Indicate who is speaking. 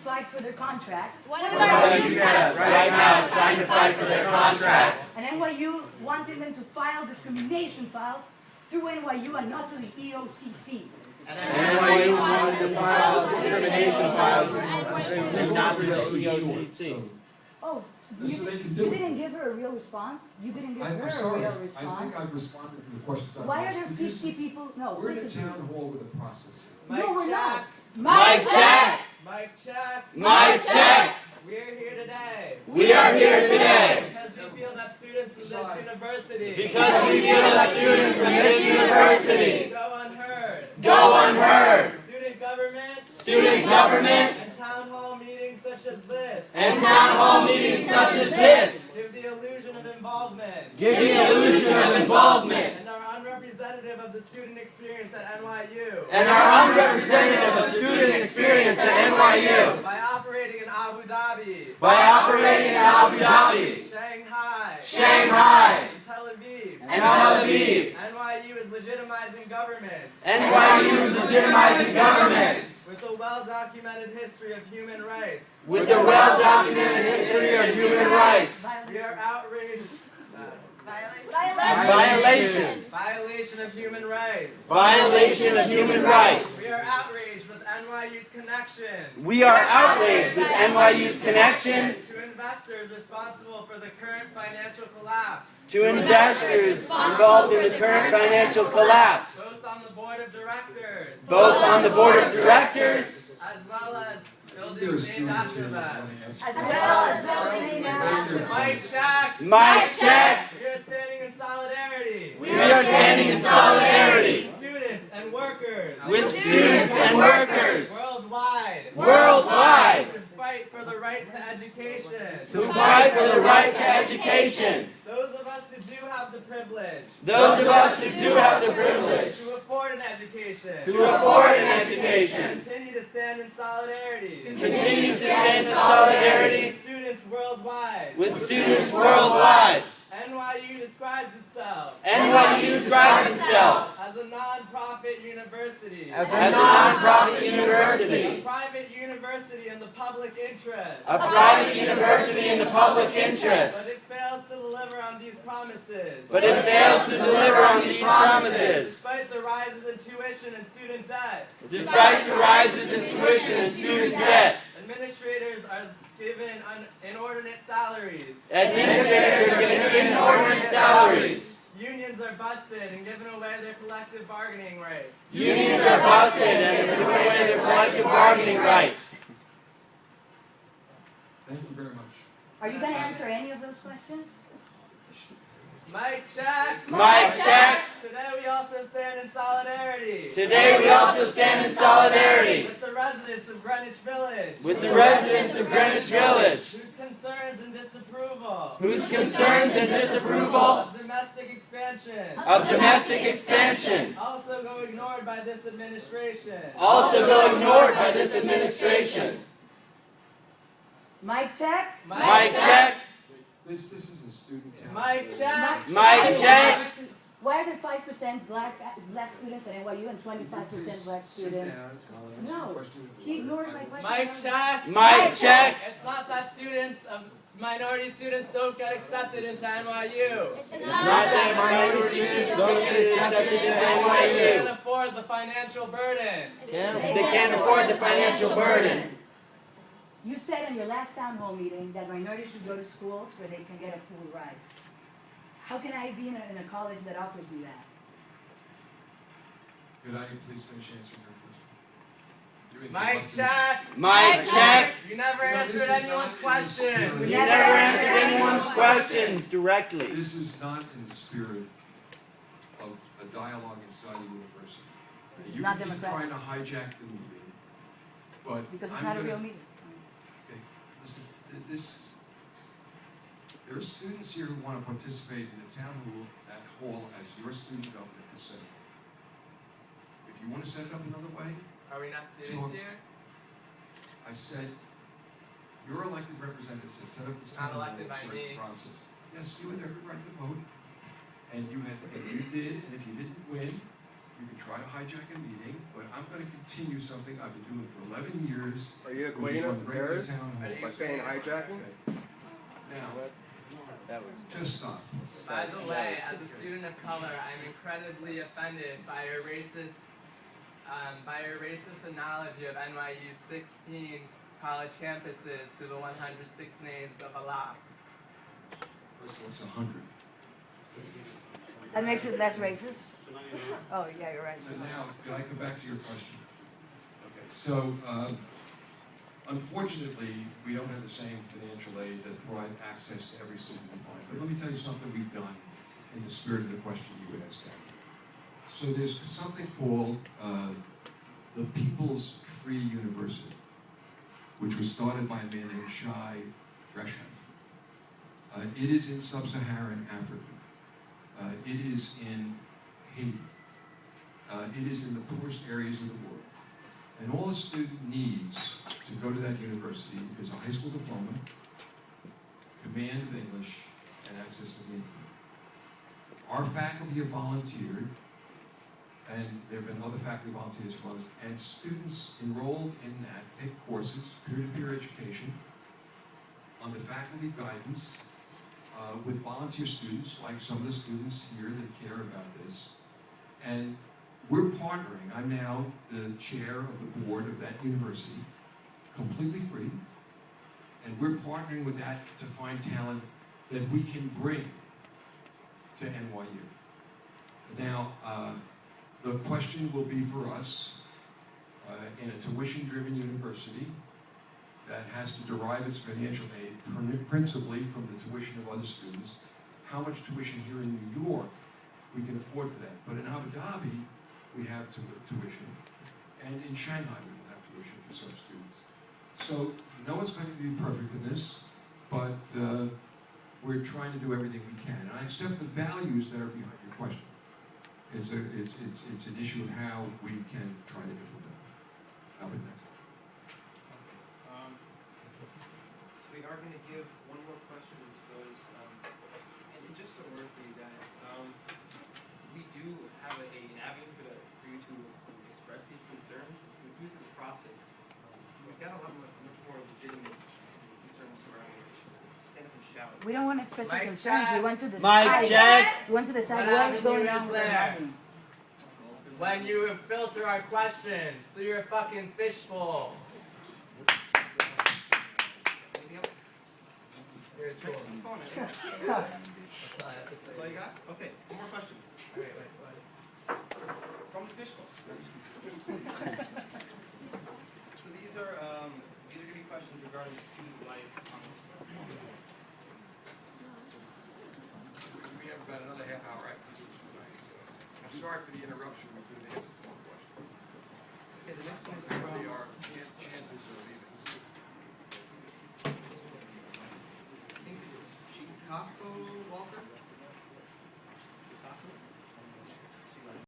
Speaker 1: fight for their contract.
Speaker 2: What about UCAS right now is trying to fight for their contracts?
Speaker 1: And NYU wanted them to file discrimination files through NYU and not through the EOCC.
Speaker 2: And NYU wanted to file discrimination files and not through the EOCC.
Speaker 1: Oh,
Speaker 3: That's
Speaker 1: you,
Speaker 3: what they can
Speaker 1: you
Speaker 3: do.
Speaker 1: didn't give her a real response? You didn't give her
Speaker 3: I'm
Speaker 1: a
Speaker 3: sorry,
Speaker 1: real
Speaker 3: I
Speaker 1: response?
Speaker 3: think I've responded to the questions I've
Speaker 1: Why are
Speaker 3: asked.
Speaker 1: there 50 people? No,
Speaker 3: We're in a
Speaker 1: listen to me.
Speaker 3: town hall with a process here.
Speaker 1: No, we're not.
Speaker 2: Mic check!
Speaker 4: Mic check!
Speaker 2: Mic check!
Speaker 4: We are here today.
Speaker 2: We are here today
Speaker 4: Because we feel that students from this university
Speaker 2: because we feel that students from this university
Speaker 4: go unheard.
Speaker 2: go unheard.
Speaker 4: Student government
Speaker 2: And
Speaker 4: and town hall meetings such as this
Speaker 2: town hall meetings such as this
Speaker 4: give the illusion of involvement
Speaker 2: give the illusion of involvement
Speaker 4: and are unrepresentative of the student experience at NYU.
Speaker 2: and are unrepresentative of student experience at NYU
Speaker 4: By operating in Abu Dhabi,
Speaker 2: by operating in Abu Dhabi,
Speaker 4: Shanghai,
Speaker 2: Shanghai,
Speaker 4: and Tel Aviv.
Speaker 2: and Tel Aviv.
Speaker 4: NYU is legitimizing government
Speaker 2: NYU is legitimizing governments
Speaker 4: with a well-documented history of human rights.
Speaker 2: with a well-documented history of human rights.
Speaker 4: We are outraged.
Speaker 2: Violations.
Speaker 4: Violation of human rights.
Speaker 2: Violation of human rights.
Speaker 4: We are outraged with NYU's connection
Speaker 2: We are outraged with NYU's connection
Speaker 4: to investors responsible for the current financial collapse,
Speaker 2: to investors involved in the current financial collapse,
Speaker 4: both on the board of directors
Speaker 2: both on the board of directors
Speaker 4: as well as
Speaker 3: There are
Speaker 4: buildings named
Speaker 3: students
Speaker 4: after
Speaker 3: here that
Speaker 4: them.
Speaker 3: want to ask.
Speaker 1: As well as building named after them.
Speaker 4: Mike Shack,
Speaker 2: Mic check.
Speaker 4: we are standing in solidarity
Speaker 2: We are standing in solidarity
Speaker 4: with students and workers
Speaker 2: with students and workers
Speaker 4: worldwide
Speaker 2: worldwide
Speaker 4: to fight for the right to education.
Speaker 2: to fight for the right to education.
Speaker 4: Those of us who do have the privilege
Speaker 2: Those of us who do have the privilege
Speaker 4: to afford an education
Speaker 2: to afford an education
Speaker 4: continue to stand in solidarity
Speaker 2: continue to stand in solidarity
Speaker 4: with students worldwide.
Speaker 2: with students worldwide.
Speaker 4: NYU describes itself
Speaker 2: NYU describes itself
Speaker 4: as a non-profit university,
Speaker 2: as a non-profit
Speaker 4: a
Speaker 2: university,
Speaker 4: private university in the public interest,
Speaker 2: a private university in the public
Speaker 4: but
Speaker 2: interest,
Speaker 4: it fails to deliver on these promises.
Speaker 2: but it fails to deliver on these promises.
Speaker 4: Despite the rises in tuition and student debt,
Speaker 2: Despite the rises in tuition and student debt,
Speaker 4: administrators are given inordinate salaries.
Speaker 2: administrators are given inordinate salaries.
Speaker 4: Unions are busted and given away their collective bargaining rights.
Speaker 2: Unions are busted and are giving away their collective bargaining rights.
Speaker 3: Thank you very much.
Speaker 1: Are you going to answer any of those questions?
Speaker 4: Mic check.
Speaker 2: Mic check.
Speaker 4: Today we also stand in solidarity
Speaker 2: Today we also stand in solidarity
Speaker 4: with the residents of Greenwich Village,
Speaker 2: with the residents of Greenwich Village,
Speaker 4: whose concerns and disapproval
Speaker 2: whose concerns and disapproval
Speaker 4: of domestic expansion also go ignored by this administration.
Speaker 2: also go ignored by this administration.
Speaker 1: Mic check.
Speaker 2: Mic check.
Speaker 3: This is a student town.
Speaker 4: Mic check.
Speaker 2: Mic check.
Speaker 1: Why are there 5% black students at NYU and 25% black
Speaker 3: Sit
Speaker 1: students?
Speaker 3: down, Colin, answer the
Speaker 1: No,
Speaker 3: question.
Speaker 1: he ignored my question.
Speaker 4: Mic check.
Speaker 2: Mic check.
Speaker 4: It's not that minority students don't get accepted into NYU.
Speaker 2: It's not that minority students don't get accepted into
Speaker 4: They can't
Speaker 2: NYU.
Speaker 4: afford the financial burden.
Speaker 2: They can't afford the financial burden.
Speaker 1: You said in your last town hall meeting that minorities should go to schools where they can get a full ride. How can I be in a college that offers me that?
Speaker 3: Could I please finish answering your question? You
Speaker 4: Mic
Speaker 3: interrupted me.
Speaker 4: check.
Speaker 2: Mic check.
Speaker 4: You never
Speaker 3: No, this
Speaker 4: answered
Speaker 3: is not
Speaker 4: anyone's
Speaker 3: in the
Speaker 4: question.
Speaker 3: spirit.
Speaker 2: You never answered anyone's questions directly.
Speaker 3: This is not in the spirit of a dialogue inside the university.
Speaker 1: It's
Speaker 3: You
Speaker 1: not
Speaker 3: keep
Speaker 1: democratic.
Speaker 3: trying to hijack the meeting, but
Speaker 1: Because it's
Speaker 3: I'm
Speaker 1: not a
Speaker 3: gonna-
Speaker 1: real meeting.
Speaker 3: Okay, listen, there are students here who want to participate in the town hall as your student government has set it. If you want to set it up another way,
Speaker 4: Are we not
Speaker 3: Sure.
Speaker 4: students here?
Speaker 3: I said, your elected representatives have set up this
Speaker 4: Not
Speaker 3: town hall
Speaker 4: elected by
Speaker 3: certain
Speaker 4: me.
Speaker 3: process. Yes, you had every right to vote, and you did, and if you didn't win, You can try to hijack a meeting, but I'm going to continue something I've been doing for 11 years.
Speaker 2: Are you
Speaker 3: which is
Speaker 2: equating us
Speaker 3: run
Speaker 2: to
Speaker 3: regular
Speaker 2: terrorists
Speaker 3: town hall.
Speaker 2: by saying hijacking?
Speaker 3: Okay. Now,
Speaker 2: That was.
Speaker 3: just stop.
Speaker 4: By the way, as a student of color, I'm incredibly offended by your racist analogy of NYU's 16 college campuses to the 106 names of Allah.
Speaker 3: First of all, it's 100.
Speaker 1: That makes it less racist? Oh, yeah, you're right.
Speaker 3: So now, can I come back to your question? Okay, so unfortunately, we don't have the same financial aid that provide access to every student we find. But let me tell you something we've done in the spirit of the question you asked. So there's something called the People's Free University, which was started by a man named Shai Gresham. It is in sub-Saharan Africa. It is in Haiti. It is in the poorest areas of the world. And all a student needs to go to that university is a high school diploma, command of English, and access to the internet. Our faculty have volunteered, and there have been other faculty volunteers for us, and students enrolled in that take courses, peer-to-peer education, under faculty guidance, with volunteer students, like some of the students here that care about this. And we're partnering. I'm now the chair of the board of that university, completely free. And we're partnering with that to find talent that we can bring to NYU. Now, the question will be for us, in a tuition-driven university that has to derive its financial aid principally from the tuition of other students, how much tuition here in New York we can afford for that. But in Abu Dhabi, we have tuition, and in Shanghai we will have tuition for such students. So no one's going to be perfect in this, but we're trying to do everything we can. And I accept the values that are behind your question. It's an issue of how we can try to implement it. Albert, next.
Speaker 5: We are going to give one more question, which goes, and just a word for you guys. We do have an avenue for you to express these concerns. Due to the process, we've got a lot much more legitimate concerns surrounding the issue. Stand up and shout.
Speaker 1: We don't want to express our
Speaker 4: Mic
Speaker 1: concerns.
Speaker 4: check.
Speaker 1: We want to decide.
Speaker 4: Mic check.
Speaker 1: We want to decide
Speaker 4: What
Speaker 1: what is going
Speaker 4: avenue
Speaker 1: on
Speaker 4: is
Speaker 1: with our
Speaker 4: there?
Speaker 1: money.
Speaker 4: When you filter our questions through your fucking fishbowl.
Speaker 5: Anything else?
Speaker 4: You're a troll.
Speaker 5: Keep going, man.
Speaker 4: That's all I have to
Speaker 5: That's
Speaker 4: say.
Speaker 5: all you got? Okay, one more question.
Speaker 4: Wait, what?
Speaker 5: From the fishbowl. So these are going to be questions regarding student life on this.
Speaker 3: We have about another half hour after this tonight, so I'm sorry for the interruption. We couldn't answer one question.
Speaker 5: Okay, the next one is from...
Speaker 3: Our chanters are leaving.
Speaker 5: I think this is Chicago Walker.